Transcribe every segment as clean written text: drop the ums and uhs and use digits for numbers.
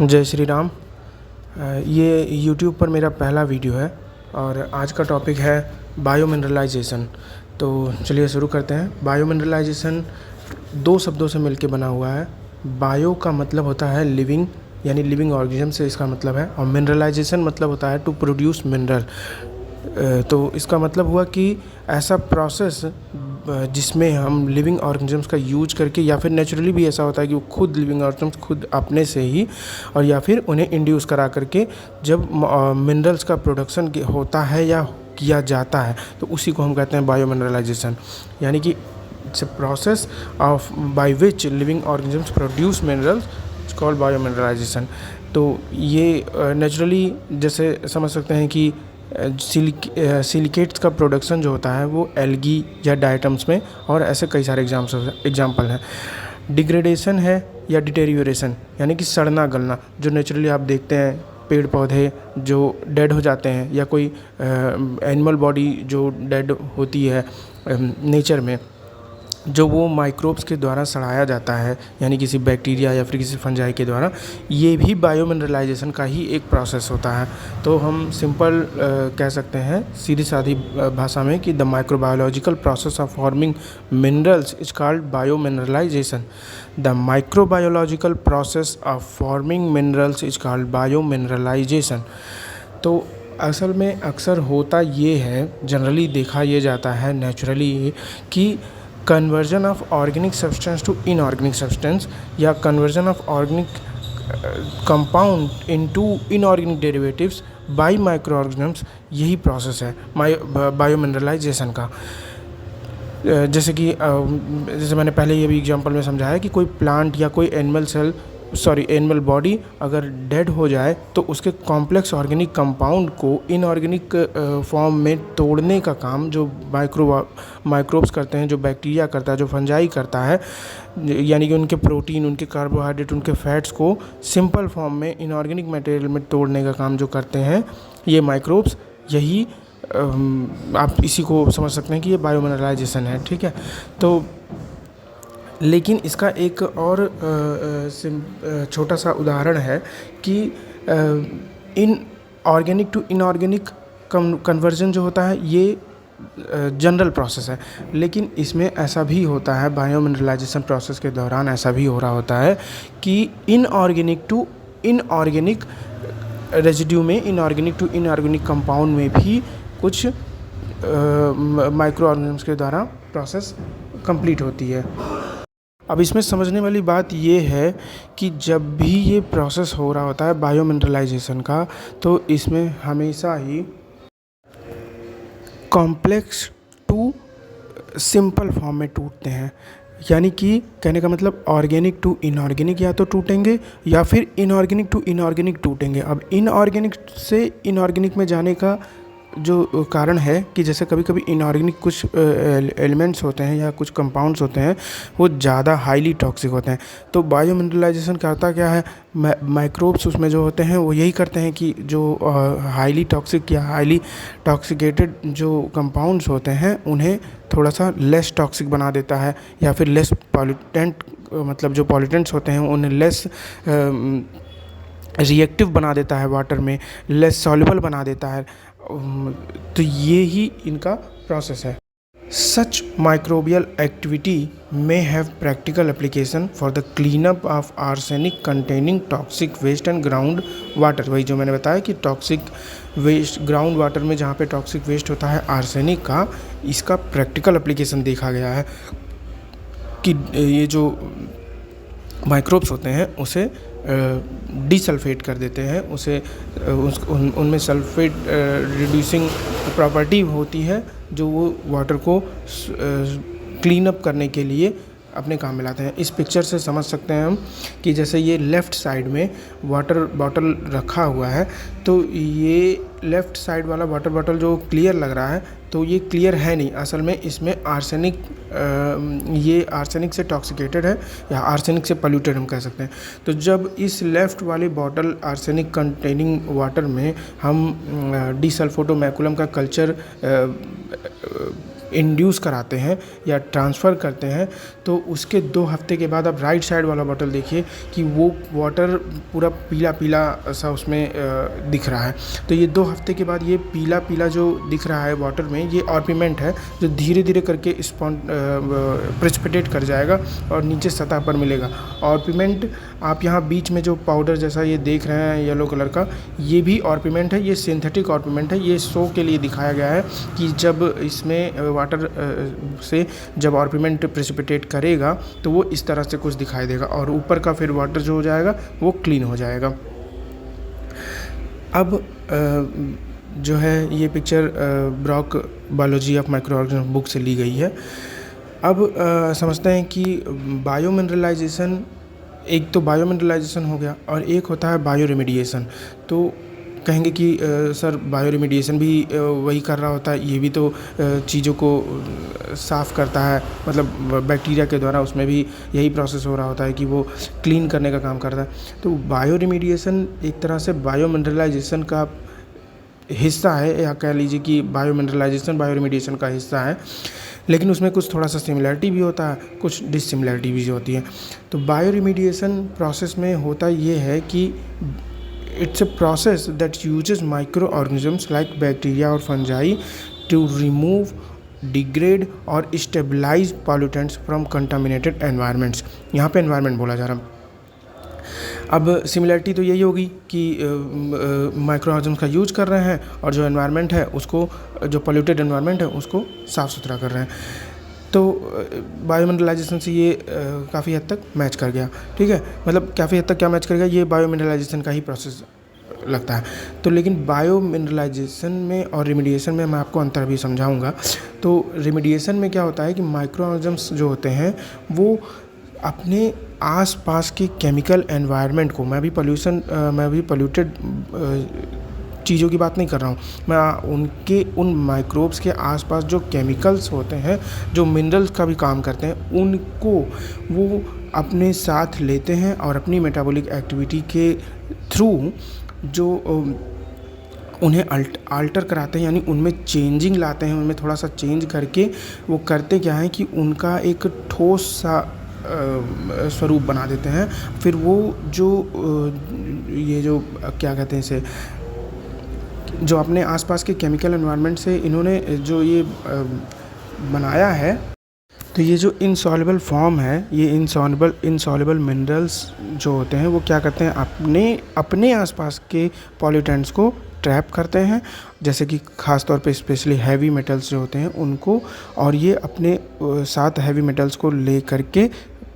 जय श्री राम। ये यूट्यूब पर मेरा पहला वीडियो है और आज का टॉपिक है बायो मिनरलाइजेशन। तो चलिए शुरू करते हैं। बायो मिनरलाइजेशन दो शब्दों से मिलकर बना हुआ है। बायो का मतलब होता है लिविंग, यानी लिविंग ऑर्गेनिज्म से इसका मतलब है, और मिनरलाइजेशन मतलब होता है टू प्रोड्यूस मिनरल। तो इसका मतलब हुआ कि ऐसा प्रोसेस जिसमें हम लिविंग ऑर्गेनिजम्स का यूज करके, या फिर नेचुरली भी ऐसा होता है कि वो खुद लिविंग ऑर्गेनिजम्स खुद अपने से ही, और या फिर उन्हें इंड्यूस करा करके जब मिनरल्स का प्रोडक्शन होता है या किया जाता है, तो उसी को हम कहते हैं बायो मिनरलाइजेशन। यानी कि it's a process of by which living organisms produce minerals, it's called bio mineralisation. तो ये नेचुरली जैसे समझ सकते हैं कि सिलिकेट्स का प्रोडक्शन जो होता है वो एल्गी या डायटम्स में, और ऐसे कई सारे एग्जाम्पल हैं। डिग्रेडेशन है या डिटेरियोरेशन, यानी कि सड़ना गलना, जो नेचुरली आप देखते हैं पेड़ पौधे जो डेड हो जाते हैं, या कोई एनिमल बॉडी जो डेड होती है नेचर में, जो वो माइक्रोब्स के द्वारा सड़ाया जाता है, यानी किसी बैक्टीरिया या फिर किसी फंजाई के द्वारा, ये भी बायो मिनरलाइजेशन का ही एक प्रोसेस होता है। तो हम सिंपल कह सकते हैं सीधी सादी भाषा में कि the microbiological process of forming minerals is called bio mineralisation. The microbiological process of forming minerals is called bio mineralisation. तो असल में अक्सर होता ये है, जनरली देखा ये जाता है नेचुरली, कि conversion of organic substance to inorganic substance, या conversion of organic compound into inorganic derivatives by microorganisms, यही प्रोसेस है बायो मिनरलाइजेशन का। जैसे मैंने पहले ये भी एग्जांपल में समझाया कि कोई प्लांट या कोई एनिमल बॉडी अगर डेड हो जाए तो उसके कॉम्प्लेक्स ऑर्गेनिक कंपाउंड को इनऑर्गेनिक फॉर्म में तोड़ने का काम जो माइक्रोब्स करते हैं, जो बैक्टीरिया करता है, जो फंजाई करता है, यानी कि उनके प्रोटीन, उनके कार्बोहाइड्रेट, उनके फैट्स को सिंपल फॉर्म में इनऑर्गेनिक मटेरियल में तोड़ने का काम जो करते हैं ये माइक्रोब्स, यही आप इसी को समझ सकते हैं कि ये बायो मिनरलाइजेशन है। ठीक है। तो लेकिन इसका एक और छोटा सा उदाहरण है कि इन ऑर्गेनिक टू इनऑर्गेनिक कन्वर्जन जो होता है ये जनरल प्रोसेस है, लेकिन इसमें ऐसा भी होता है, बायो मिनरलाइजेशन प्रोसेस के दौरान ऐसा भी हो रहा होता है कि इनऑर्गेनिक टू इनऑर्गेनिक रेजिड्यू में, इनऑर्गेनिक टू इनऑर्गेनिक कंपाउंड में भी कुछ माइक्रो ऑर्गेनिजम्स के द्वारा प्रोसेस कंप्लीट होती है। अब इसमें समझने वाली बात ये है कि जब भी ये प्रोसेस हो रहा होता है बायो मिनरलाइजेशन का, तो इसमें हमेशा ही कॉम्प्लेक्स टू सिंपल फॉर्म में टूटते हैं। यानी कि कहने का मतलब ऑर्गेनिक टू इनऑर्गेनिक या तो टूटेंगे, या फिर इनऑर्गेनिक टू इनऑर्गेनिक टूटेंगे। अब इनऑर्गेनिक से इनऑर्गेनिक में जाने का जो कारण है कि जैसे कभी कभी इनऑर्गेनिक कुछ एलिमेंट्स होते हैं या कुछ कंपाउंड्स होते हैं वो ज़्यादा हाईली टॉक्सिक होते हैं। तो बायो मिनरलाइजेशन करता क्या है, माइक्रोब्स उसमें जो होते हैं वो यही करते हैं कि जो हाईली टॉक्सिक या हाईली टॉक्सिकेटेड जो कंपाउंड्स होते हैं उन्हें थोड़ा सा लेस टॉक्सिक बना देता है, या फिर लेस पॉल्यूटेंट, मतलब जो पॉल्यूटेंट्स होते हैं उन्हें लेस रिएक्टिव बना देता है, वाटर में लेस सॉल्युबल बना देता है। तो ये ही इनका प्रोसेस है। Such microbial activity may have practical application for the cleanup of arsenic containing toxic waste and groundwater. वही जो मैंने बताया कि टॉक्सिक वेस्ट ग्राउंड वाटर में जहाँ पे टॉक्सिक वेस्ट होता है आर्सेनिक का, इसका प्रैक्टिकल एप्लीकेशन देखा गया है कि ये जो माइक्रोब्स होते हैं उसे डिसल्फेट कर देते हैं, उनमें सल्फेट रिड्यूसिंग प्रॉपर्टी होती है जो वो वाटर को क्लीन अप करने के लिए अपने काम में लाते हैं। इस पिक्चर से समझ सकते हैं हम कि जैसे ये लेफ़्ट साइड में वाटर बॉटल रखा हुआ है, तो ये लेफ़्ट साइड वाला वाटर बॉटल जो क्लियर लग रहा है, तो ये क्लियर है नहीं, असल में इसमें आर्सेनिक, ये आर्सेनिक से टॉक्सिकेटेड है या आर्सेनिक से पोल्यूटेड हम कह सकते हैं। तो जब इस लेफ़्ट वाली बॉटल आर्सेनिक कंटेनिंग वाटर में हम डिसल्फोटोमैकुलम का कल्चर इंड्यूस कराते हैं या ट्रांसफ़र करते हैं, तो उसके 2 हफ्ते के बाद आप राइट साइड वाला बॉटल देखिए कि वो वाटर पूरा पीला पीला सा उसमें दिख रहा है। तो ये 2 हफ्ते के बाद ये पीला पीला जो दिख रहा है वाटर में, ये ऑर्पिमेंट है जो धीरे धीरे करके प्रेसिपिटेट कर जाएगा और नीचे सतह पर मिलेगा। ऑर्पिमेंट आप यहाँ बीच में जो पाउडर जैसा ये देख रहे हैं येलो कलर का, ये भी ऑर्पिमेंट है। ये सिंथेटिक ऑर्पिमेंट है। ये शो के लिए दिखाया गया है कि जब इसमें वाटर से जब ऑर्पिमेंट प्रेसिपिटेट करेगा तो वो इस तरह से कुछ दिखाई देगा और ऊपर का फिर वाटर जो हो जाएगा वो क्लीन हो जाएगा। अब जो है ये picture Brock biology of micro organism book से ली गई है। अब समझते हैं कि बायो मिनरलाइजेशन, एक तो बायो मिनरलाइजेशन हो गया और एक होता है बायो रेमेडिएशन। तो कहेंगे कि सर बायो रेमेडिएशन भी वही कर रहा होता है, ये भी तो चीज़ों को साफ़ करता है, मतलब बैक्टीरिया के द्वारा उसमें भी यही प्रोसेस हो रहा होता है कि वो क्लीन करने का काम करता है। तो बायो रेमेडिएशन एक तरह से बायो मिनरलाइजेशन का हिस्सा है, या कह लीजिए कि बायो मिनरलाइजेशन बायो रेमेडिएशन का हिस्सा है, लेकिन उसमें कुछ थोड़ा सा सिमिलरिटी भी होता है, कुछ डिससिमिलरिटी भी होती है। तो बायो रेमेडिएशन प्रोसेस में होता ये है कि it's a process that uses micro organisms like bacteria और फंजाई टू रिमूव, डिग्रेड और stabilise pollutants from contaminated environments. यहाँ पे एनवायरनमेंट बोला जा रहा है। अब सिमिलरिटी तो यही होगी कि माइक्रो ऑर्गेनिज्म का यूज कर रहे हैं और जो एनवायरनमेंट है उसको, जो पोल्यूटेड एनवायरनमेंट है उसको साफ़ सुथरा कर रहे हैं। तो बायोमिनरलाइजेशन से ये काफ़ी हद तक मैच कर गया। ठीक है, मतलब काफ़ी हद तक क्या मैच कर गया, ये बायोमिनरलाइजेशन का ही प्रोसेस लगता है। तो लेकिन बायोमिनरलाइजेशन में और रेमेडिएशन में मैं आपको अंतर भी समझाऊंगा। तो रेमेडिएशन में क्या होता है कि माइक्रो ऑर्गेनिज्म्स जो होते हैं वो अपने आसपास के केमिकल एनवायरनमेंट को, मैं भी पोल्यूटेड चीज़ों की बात नहीं कर रहा हूँ, मैं उन माइक्रोब्स के आसपास जो केमिकल्स होते हैं, जो मिनरल्स का भी काम करते हैं, उनको वो अपने साथ लेते हैं और अपनी मेटाबॉलिक एक्टिविटी के थ्रू जो उन्हें अल्टर कराते हैं, यानी उनमें चेंजिंग लाते हैं, उनमें थोड़ा सा चेंज करके वो करते क्या है कि उनका एक ठोस सा स्वरूप बना देते हैं। फिर वो जो ये जो क्या कहते हैं इसे, जो अपने आसपास के केमिकल एनवायरनमेंट से इन्होंने जो ये बनाया है, तो ये जो इनसॉल्युबल फॉर्म है, ये इनसॉल्युबल मिनरल्स जो होते हैं वो क्या करते हैं, अपने आसपास के पॉल्यूटेंट्स को ट्रैप करते हैं, जैसे कि ख़ास तौर पे स्पेशली हैवी मेटल्स जो होते हैं उनको, और ये अपने साथ हैवी मेटल्स को ले करके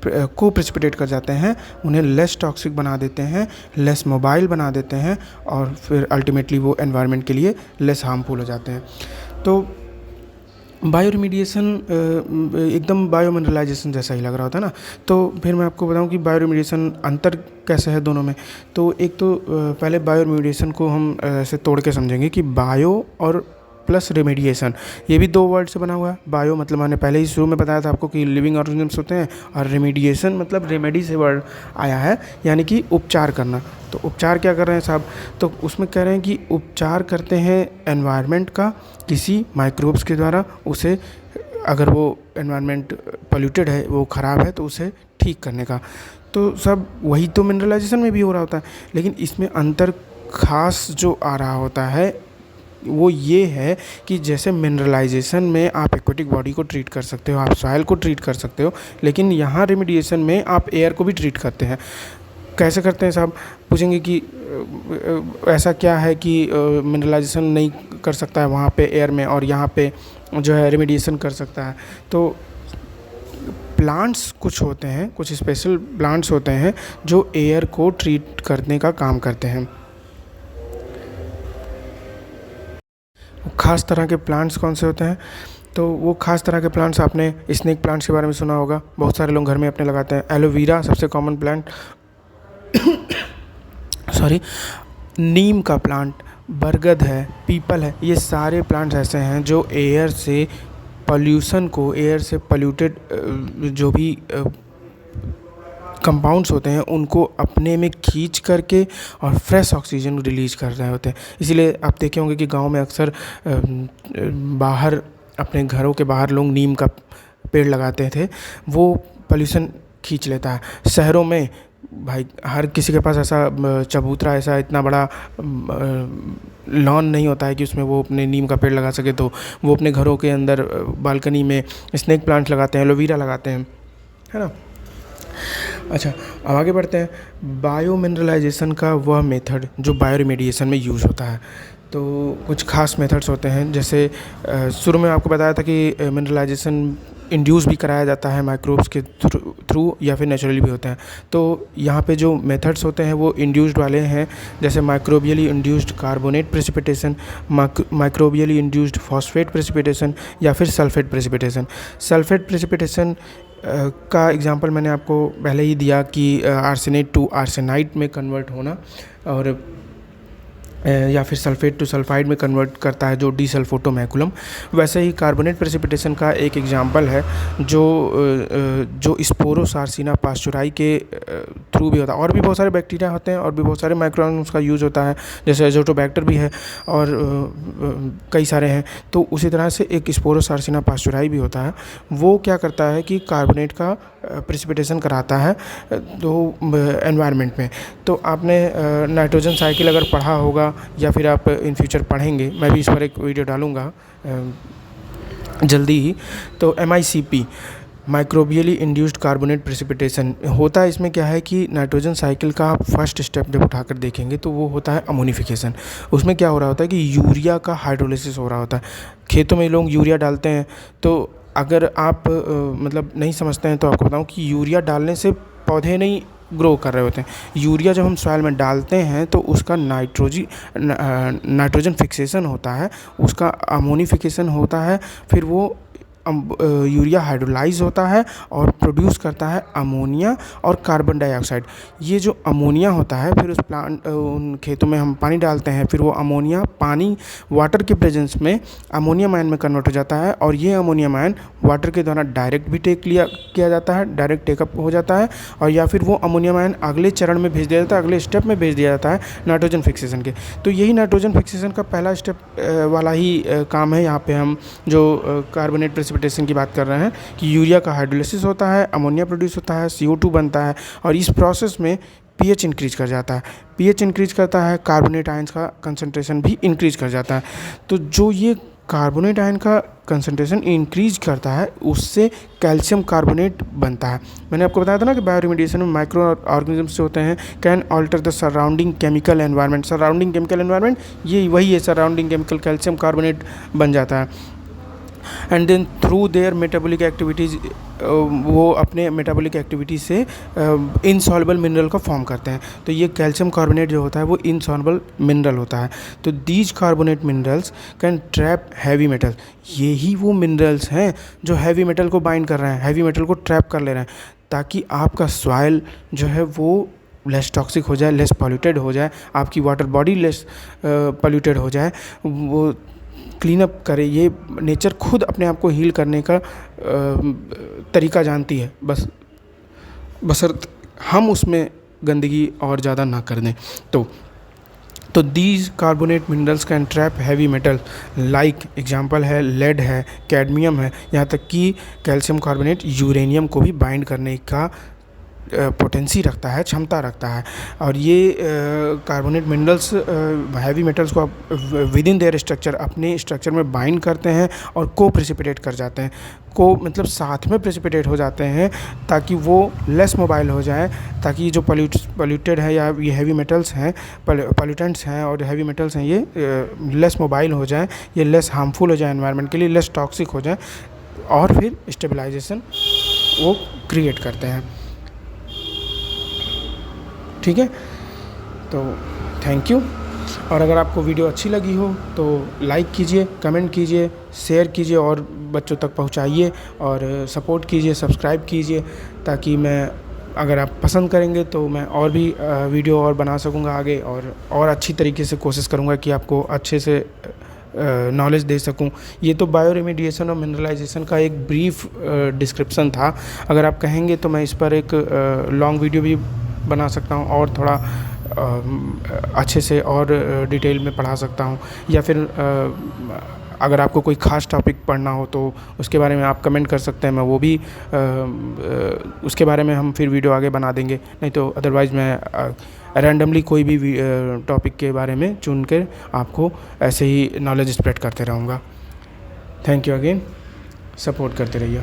को प्रेसिपिटेट कर जाते हैं, उन्हें लेस टॉक्सिक बना देते हैं, लेस मोबाइल बना देते हैं, और फिर अल्टीमेटली वो एनवायरनमेंट के लिए लेस हार्मफुल हो जाते हैं। तो बायो रेमेडिएशन एकदम बायो मिनरलाइजेशन जैसा ही लग रहा होता है ना। तो फिर मैं आपको बताऊं कि बायो रेमेडिएशन अंतर कैसे है दोनों में। तो एक तो पहले बायो रेमेडिएशन को हम ऐसे तोड़ के समझेंगे कि बायो और प्लस रेमेडिएशन, ये भी 2 वर्ड से बना हुआ है। बायो मतलब मैंने पहले ही शुरू में बताया था आपको कि लिविंग ऑर्गेनिजम्स होते हैं, और रेमेडिएशन मतलब रेमेडी से वर्ड आया है, यानी कि उपचार करना। तो उपचार क्या कर रहे हैं साहब, तो उसमें कह रहे हैं कि उपचार करते हैं एनवायरनमेंट का किसी माइक्रोब्स के द्वारा, उसे अगर वो एनवायरनमेंट पोल्यूटेड है, वो ख़राब है, तो उसे ठीक करने का। तो सब वही तो मिनरलाइजेशन में भी हो रहा होता है, लेकिन इसमें अंतर खास जो आ रहा होता है वो ये है कि जैसे मिनरलाइजेशन में आप एक्वेटिक बॉडी को ट्रीट कर सकते हो, आप सॉइल को ट्रीट कर सकते हो, लेकिन यहाँ रेमेडिएशन में आप एयर को भी ट्रीट करते हैं। कैसे करते हैं साहब, पूछेंगे कि ऐसा क्या है कि मिनरलाइजेशन नहीं कर सकता है वहाँ पे एयर में, और यहाँ पे जो है रेमेडिएशन कर सकता है। तो प्लांट्स कुछ होते हैं, कुछ स्पेशल प्लांट्स होते हैं जो एयर को ट्रीट करने का काम करते हैं। ख़ास तरह के प्लांट्स कौन से होते हैं, तो वो ख़ास तरह के प्लांट्स, आपने स्नेक प्लांट्स के बारे में सुना होगा, बहुत सारे लोग घर में अपने लगाते हैं। एलोवेरा सबसे कॉमन प्लांट सॉरी, नीम का प्लांट, बरगद है, पीपल है, ये सारे प्लांट्स ऐसे हैं जो एयर से पॉल्यूशन को, एयर से पोल्यूटेड जो भी कंपाउंड्स होते हैं उनको अपने में खींच करके और फ्रेश ऑक्सीजन रिलीज़ कर रहे होते हैं। इसीलिए आप देखे होंगे कि गांव में अक्सर बाहर अपने घरों के बाहर लोग नीम का पेड़ लगाते थे, वो पॉल्यूशन खींच लेता है। शहरों में भाई हर किसी के पास ऐसा चबूतरा, ऐसा इतना बड़ा लॉन नहीं होता है कि उसमें वो अपने नीम का पेड़ लगा सके, तो वो अपने घरों के अंदर बालकनी में स्नेक प्लांट लगाते हैं, एलोवेरा लगाते हैं, है ना। अच्छा, अब आगे बढ़ते हैं। बायो मिनरलाइजेशन का वह मेथड जो बायो रिमेडिएशन में यूज़ होता है। तो कुछ खास मेथड्स होते हैं, जैसे शुरू में आपको बताया था कि मिनरलाइजेशन इंड्यूस भी कराया जाता है माइक्रोब्स के थ्रू या फिर नेचुरली भी होते हैं। तो यहाँ पे जो मेथड्स होते हैं वो इंड्यूस्ड वाले हैं, जैसे microbially induced carbonate precipitation, microbially induced phosphate precipitation या फिर सल्फेट प्रेसिपिटेशन। सल्फेट प्रेसिपिटेशन का एग्जांपल मैंने आपको पहले ही दिया कि आर्सेनेट टू आर्सेनाइट में कन्वर्ट होना, और या फिर सल्फेट टू सल्फाइड में कन्वर्ट करता है जो डीसल्फोटोमैकुलम। वैसे ही कार्बोनेट प्रेसिपिटेशन का एक एग्जांपल है जो स्पोरोसार्सिना पास्चुराई के थ्रू भी होता है। और भी बहुत सारे बैक्टीरिया होते हैं और भी बहुत सारे माइक्रो ऑर्गेनिज्म्स का यूज़ होता है, जैसे एजोटोबैक्टर भी है और कई सारे हैं। तो उसी तरह से एक स्पोरोसार्सिना पास्चुराई भी होता है। वो क्या करता है कि कार्बोनेट का प्रेसिपिटेशन कराता है तो एनवायरनमेंट में। तो आपने नाइट्रोजन साइकिल अगर पढ़ा होगा या फिर आप इन फ्यूचर पढ़ेंगे, मैं भी इस पर एक वीडियो डालूँगा जल्दी ही। तो MICP माइक्रोबियली इंड्यूस्ड कार्बोनेट प्रेसिपिटेशन होता है। इसमें क्या है कि नाइट्रोजन साइकिल का आप फर्स्ट स्टेप जब उठाकर देखेंगे तो वो होता है अमोनिफिकेशन। उसमें क्या हो रहा होता है कि यूरिया का हाइड्रोलिसिस हो रहा होता है। खेतों में लोग यूरिया डालते हैं, तो अगर आप मतलब नहीं समझते हैं तो आपको बताऊं कि यूरिया डालने से पौधे नहीं ग्रो कर रहे होते हैं। यूरिया जब हम सॉइल में डालते हैं तो उसका नाइट्रोजन फिक्सेशन होता है, उसका अमोनिफिकेशन होता है, फिर वो यूरिया हाइड्रोलाइज होता है और प्रोड्यूस करता है अमोनिया और कार्बन डाइऑक्साइड। ये जो अमोनिया होता है फिर उन खेतों में हम पानी डालते हैं, फिर वो अमोनिया पानी वाटर के प्रेजेंस में अमोनियम आयन में कन्वर्ट हो जाता है, और ये अमोनियम आयन वाटर के द्वारा डायरेक्ट भी किया जाता है, डायरेक्ट टेकअप हो जाता है, और या फिर वो अमोनियम आयन अगले चरण में भेज दिया जाता है, अगले स्टेप में भेज दिया जाता है नाइट्रोजन फिक्सेशन के। तो यही नाइट्रोजन फिक्सेशन का पहला स्टेप वाला ही काम है। यहाँ पे हम जो कार्बोनेट प्रेसिपिटेशन की बात कर रहे हैं कि यूरिया का हाइड्रोलिसिस होता है, अमोनिया प्रोड्यूस होता है, CO2 बनता है, और इस प्रोसेस में pH इंक्रीज कर जाता है। pH इंक्रीज करता है, कार्बोनेट आयंस का कंसंट्रेशन भी इंक्रीज कर जाता है। तो जो ये कार्बोनेट आयन का कंसंट्रेशन इंक्रीज करता है उससे कैल्शियम कार्बोनेट बनता है। मैंने आपको बताया था ना कि बायोरिमेडिएशन में माइक्रो ऑर्गेनिजम्स होते हैं can alter the surrounding chemical environment. Surrounding chemical environment ये वही है, सराउंडिंग केमिकल कैल्शियम कार्बोनेट बन जाता है। And then through their metabolic activities वो अपने मेटाबॉलिक एक्टिविटी से इनसॉल्युबल मिनरल को फॉर्म करते हैं। तो ये कैल्शियम कार्बोनेट जो होता है वो इनसॉल्युबल मिनरल होता है। तो these carbonate minerals can trap heavy metal. ये ही वो मिनरल्स हैं जो हैवी मेटल को बाइंड कर रहे हैं, हैवी मेटल को ट्रैप कर ले रहे हैं, ताकि आपका सॉइल जो है वो लेस टॉक्सिक हो जाए, लेस पॉल्यूटेड हो जाए, आपकी वाटर बॉडी लेस पॉल्यूटेड हो जाए, वो क्लीन अप करे। ये नेचर खुद अपने आप को हील करने का तरीका जानती है, बशर्ते हम उसमें गंदगी और ज़्यादा ना कर दें। तो these carbonate minerals can trap heavy metal like example है लेड है, कैडमियम है, यहाँ तक कि कैल्शियम कार्बोनेट यूरेनियम को भी बाइंड करने का पोटेंसी रखता है, क्षमता रखता है। और ये कार्बोनेट मिनरल्स हैवी मेटल्स को विद इन देयर स्ट्रक्चर अपने स्ट्रक्चर में बाइंड करते हैं और को प्रेसिपिटेट कर जाते हैं। को मतलब साथ में प्रेसिपिटेट हो जाते हैं ताकि वो लेस मोबाइल हो जाए, ताकि जो पॉल्यूटेड है या ये हैवी मेटल्स हैं, पॉल्यूटेंट्स हैं और हैवी मेटल्स हैं, ये लेस मोबाइल हो जाए, ये लेस हार्मफुल हो जाए एनवायरनमेंट के लिए, लेस टॉक्सिक हो जाए, और फिर स्टेबलाइजेशन वो क्रिएट करते हैं। ठीक है, तो थैंक यू। और अगर आपको वीडियो अच्छी लगी हो तो लाइक कीजिए, कमेंट कीजिए, शेयर कीजिए और बच्चों तक पहुंचाइए, और सपोर्ट कीजिए, सब्सक्राइब कीजिए, ताकि मैं अगर आप पसंद करेंगे तो मैं और भी वीडियो और बना सकूंगा आगे, और अच्छी तरीके से कोशिश करूंगा कि आपको अच्छे से नॉलेज दे सकूं। ये तो बायो रेमेडिएशन और मिनरलाइजेशन का एक ब्रीफ डिस्क्रिप्शन था। अगर आप कहेंगे तो मैं इस पर एक लॉन्ग वीडियो भी बना सकता हूँ और थोड़ा अच्छे से और डिटेल में पढ़ा सकता हूँ, या फिर अगर आपको कोई ख़ास टॉपिक पढ़ना हो तो उसके बारे में आप कमेंट कर सकते हैं, मैं वो भी उसके बारे में हम फिर वीडियो आगे बना देंगे। नहीं तो अदरवाइज़ मैं रैंडमली कोई भी टॉपिक के बारे में चुन कर आपको ऐसे ही नॉलेज स्प्रेड करते रहूँगा। थैंक यू अगेन, सपोर्ट करते रहिए।